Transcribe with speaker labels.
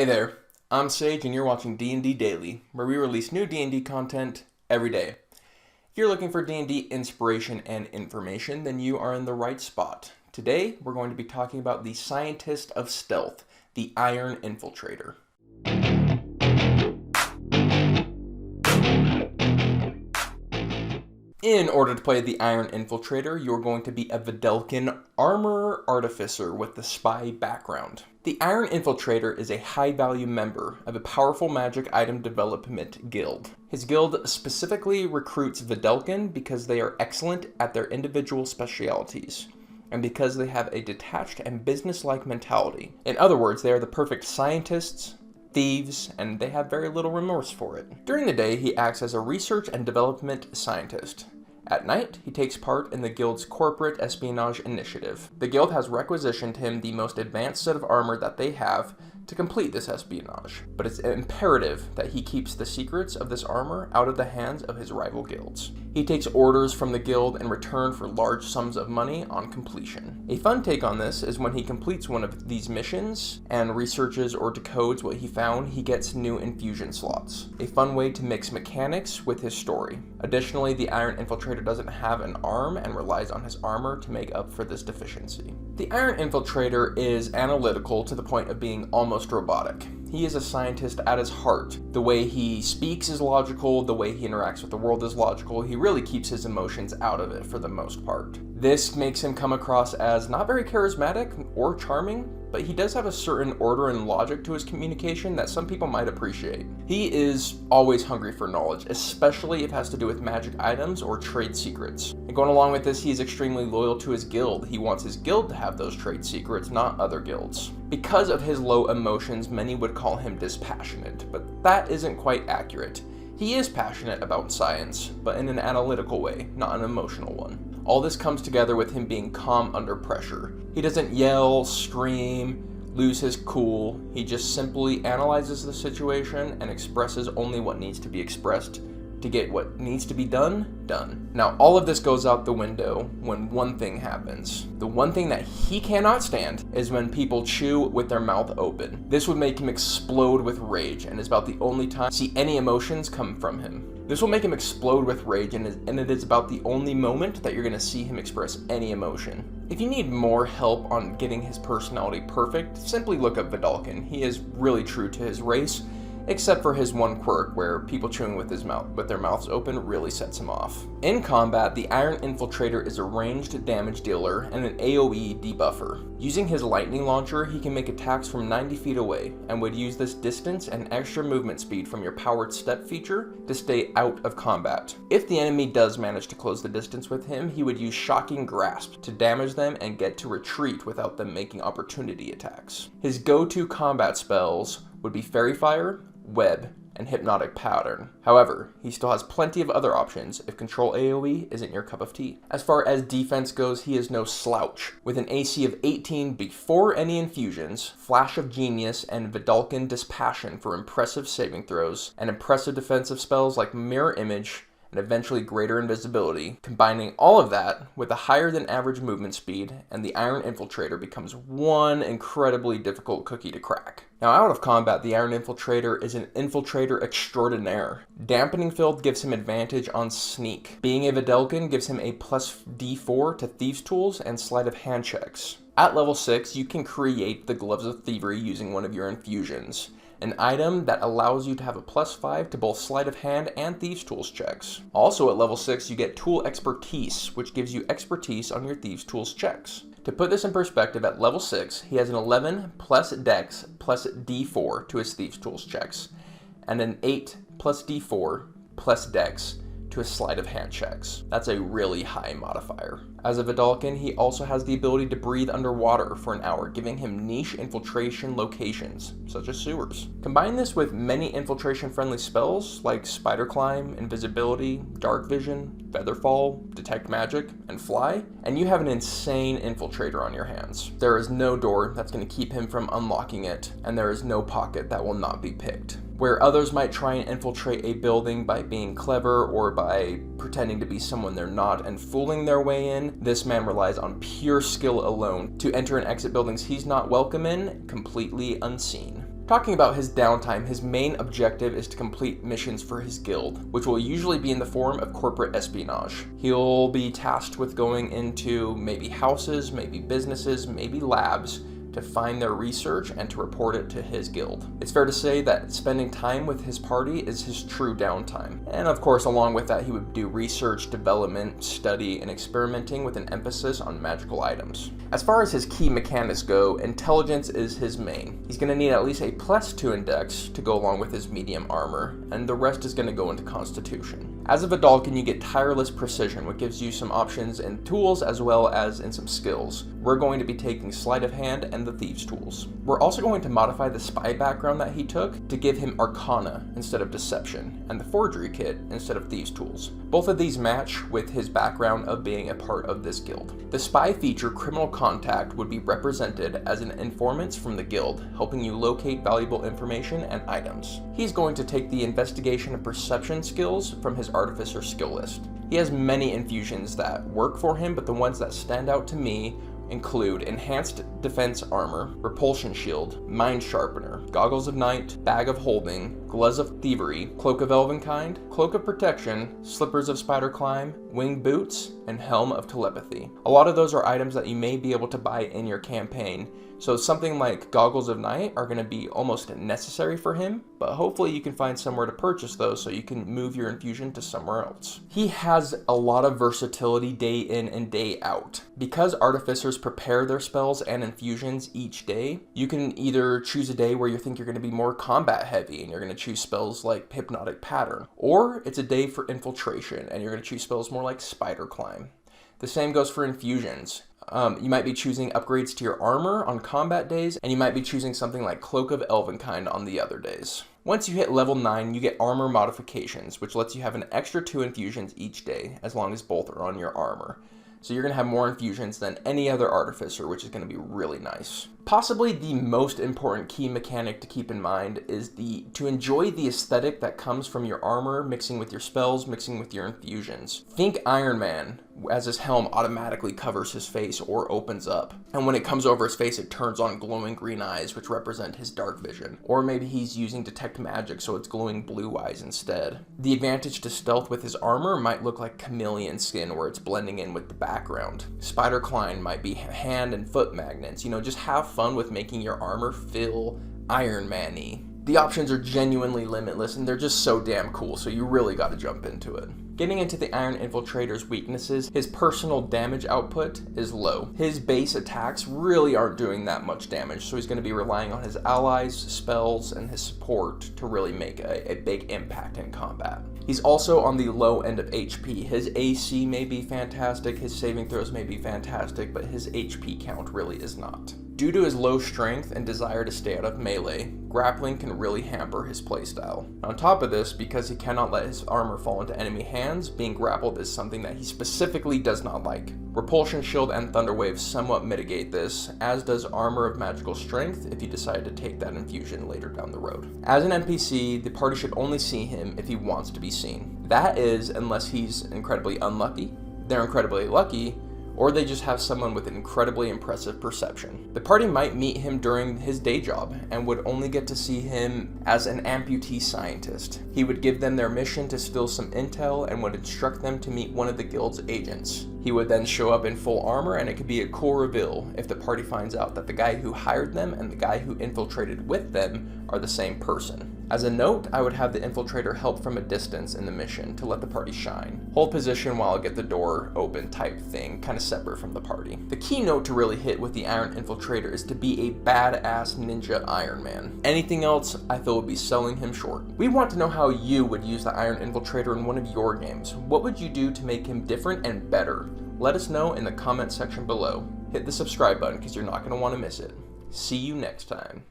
Speaker 1: Hey there, I'm Sage and you're watching D&D Daily, where we release new D&D content every day. If you're looking for D&D inspiration and information, then you are in the right spot. Today, we're going to be talking about the scientist of stealth, the Iron Infiltrator. In order to play the Iron Infiltrator, you're going to be a Vedalken Armorer Artificer with the spy background. The Iron Infiltrator is a high-value member of a powerful magic item development guild. His guild specifically recruits Vedalken because they are excellent at their individual specialities, and because they have a detached and business-like mentality. In other words, they are the perfect scientists, thieves, and they have very little remorse for it. During the day, he acts as a research and development scientist. At night, he takes part in the guild's corporate espionage initiative. The guild has requisitioned him the most advanced set of armor that they have to complete this espionage, but it's imperative that he keeps the secrets of this armor out of the hands of his rival guilds. He takes orders from the guild in return for large sums of money on completion. A fun take on this is when he completes one of these missions and researches or decodes what he found, he gets new infusion slots. A fun way to mix mechanics with his story. Additionally, the Iron Infiltrator doesn't have an arm and relies on his armor to make up for this deficiency. The Iron Infiltrator is analytical to the point of being almost robotic. He is a scientist at his heart. The way he speaks is logical, the way he interacts with the world is logical. He really keeps his emotions out of it for the most part. This makes him come across as not very charismatic or charming, but he does have a certain order and logic to his communication that some people might appreciate. He is always hungry for knowledge, especially if it has to do with magic items or trade secrets. And going along with this, he is extremely loyal to his guild. He wants his guild to have those trade secrets, not other guilds. Because of his low emotions, many would call him dispassionate, but that isn't quite accurate. He is passionate about science, but in an analytical way, not an emotional one. All this comes together with him being calm under pressure. He doesn't yell, scream, lose his cool. He just simply analyzes the situation and expresses only what needs to be expressed to get what needs to be done, done. Now, all of this goes out the window when one thing happens. The one thing that he cannot stand is when people chew with their mouth open. This would make him explode with rage, and is about the only time I see any emotions come from him. This will make him explode with rage, and it is about the only moment that you're going to see him express any emotion. If you need more help on getting his personality perfect, simply look up Vedalken. He is really true to his race, except for his one quirk where people chewing with their mouths open really sets him off. In combat, the Iron Infiltrator is a ranged damage dealer and an AoE debuffer. Using his lightning launcher, he can make attacks from 90 feet away, and would use this distance and extra movement speed from your powered step feature to stay out of combat. If the enemy does manage to close the distance with him, he would use Shocking Grasp to damage them and get to retreat without them making opportunity attacks. His go-to combat spells would be Fairy Fire, Web, and Hypnotic Pattern. However, he still has plenty of other options if Control AoE isn't your cup of tea. As far as defense goes, he is no slouch. With an AC of 18 before any infusions, Flash of Genius and Vedalken Dispassion for impressive saving throws, and impressive defensive spells like Mirror Image, and eventually greater invisibility. Combining all of that with a higher than average movement speed, and the Iron Infiltrator becomes one incredibly difficult cookie to crack. Now, out of combat, the Iron Infiltrator is an infiltrator extraordinaire. Dampening Field gives him advantage on sneak. Being a Vedalken gives him a plus D4 to Thieves' Tools and Sleight of Hand checks. At level 6, you can create the Gloves of Thievery using one of your infusions, an item that allows you to have a plus 5 to both Sleight of Hand and Thieves' Tools checks. Also at level 6, you get Tool Expertise, which gives you expertise on your Thieves' Tools checks. To put this in perspective, at level 6, he has an 11 plus Dex plus D4 to his Thieves' Tools checks, and an 8 plus D4 plus Dex to his Sleight of Hand checks. That's a really high modifier. As a Vedalken, he also has the ability to breathe underwater for an hour, giving him niche infiltration locations, such as sewers. Combine this with many infiltration-friendly spells like Spider Climb, Invisibility, Dark Vision, Featherfall, Detect Magic, and Fly, and you have an insane infiltrator on your hands. There is no door that's going to keep him from unlocking it, and there is no pocket that will not be picked. Where others might try and infiltrate a building by being clever or by pretending to be someone they're not and fooling their way in, this man relies on pure skill alone to enter and exit buildings he's not welcome in, completely unseen. Talking about his downtime, his main objective is to complete missions for his guild, which will usually be in the form of corporate espionage. He'll be tasked with going into maybe houses, maybe businesses, maybe labs, to find their research and to report it to his guild. It's fair to say that spending time with his party is his true downtime. And of course, along with that, he would do research, development, study, and experimenting with an emphasis on magical items. As far as his key mechanics go, intelligence is his main. He's going to need at least a +2 index to go along with his medium armor, and the rest is going to go into constitution. As a Vedalken, you get tireless precision, which gives you some options in tools as well as in some skills. We're going to be taking sleight of hand and the thieves tools. We're also going to modify the spy background that he took to give him arcana instead of deception, and the forgery kit instead of thieves tools. Both of these match with his background of being a part of this guild. The spy feature, criminal contact, would be represented as an informant from the guild, helping you locate valuable information and items. He's going to take the investigation and perception skills from his artificer skill list. He has many infusions that work for him, but the ones that stand out to me include Enhanced Defense Armor, Repulsion Shield, Mind Sharpener, Goggles of Night, Bag of Holding, Gloves of Thievery, Cloak of Elvenkind, Cloak of Protection, Slippers of Spider Climb, Winged Boots, and Helm of Telepathy. A lot of those are items that you may be able to buy in your campaign, so something like Goggles of Night are going to be almost necessary for him, but hopefully you can find somewhere to purchase those so you can move your infusion to somewhere else. He has a lot of versatility day in and day out. Because artificers prepare their spells and infusions each day, you can either choose a day where you think you're going to be more combat heavy and you're going to choose spells like Hypnotic Pattern, or it's a day for infiltration and you're going to choose spells more like Spider Climb. The same goes for infusions. You might be choosing upgrades to your armor on combat days, and you might be choosing something like Cloak of Elvenkind on the other days. Once you hit level 9, you get armor modifications, which lets you have an extra 2 infusions each day, as long as both are on your armor. So you're going to have more infusions than any other artificer, which is going to be really nice. Possibly the most important key mechanic to keep in mind is to enjoy the aesthetic that comes from your armor mixing with your spells, mixing with your infusions. Think Iron Man, as his helm automatically covers his face or opens up. And when it comes over his face, it turns on glowing green eyes, which represent his dark vision. Or maybe he's using detect magic, so it's glowing blue eyes instead. The advantage to stealth with his armor might look like chameleon skin, where it's blending in with the background. Spider Climb might be hand and foot magnets. Just have fun with making your armor feel Iron Man-y. The options are genuinely limitless, and they're just so damn cool, so you really gotta jump into it. Getting into the Iron Infiltrator's weaknesses, his personal damage output is low. His base attacks really aren't doing that much damage, so he's going to be relying on his allies, spells, and his support to really make a big impact in combat. He's also on the low end of HP. His AC may be fantastic, his saving throws may be fantastic, but his HP count really is not. Due to his low strength and desire to stay out of melee, grappling can really hamper his playstyle. On top of this, because he cannot let his armor fall into enemy hands, being grappled is something that he specifically does not like. Repulsion Shield and Thunder Wave somewhat mitigate this, as does Armor of Magical Strength if you decide to take that infusion later down the road. As an NPC, the party should only see him if he wants to be seen. That is, unless he's incredibly unlucky, they're incredibly lucky, or they just have someone with an incredibly impressive perception. The party might meet him during his day job and would only get to see him as an amputee scientist. He would give them their mission to steal some intel and would instruct them to meet one of the guild's agents. He would then show up in full armor, and it could be a cool reveal if the party finds out that the guy who hired them and the guy who infiltrated with them are the same person. As a note, I would have the infiltrator help from a distance in the mission to let the party shine. Hold position while I get the door open type thing, kind of separate from the party. The key note to really hit with the Iron Infiltrator is to be a badass ninja Iron Man. Anything else, I feel, would be selling him short. We want to know how you would use the Iron Infiltrator in one of your games. What would you do to make him different and better? Let us know in the comment section below. Hit the subscribe button because you're not going to want to miss it. See you next time.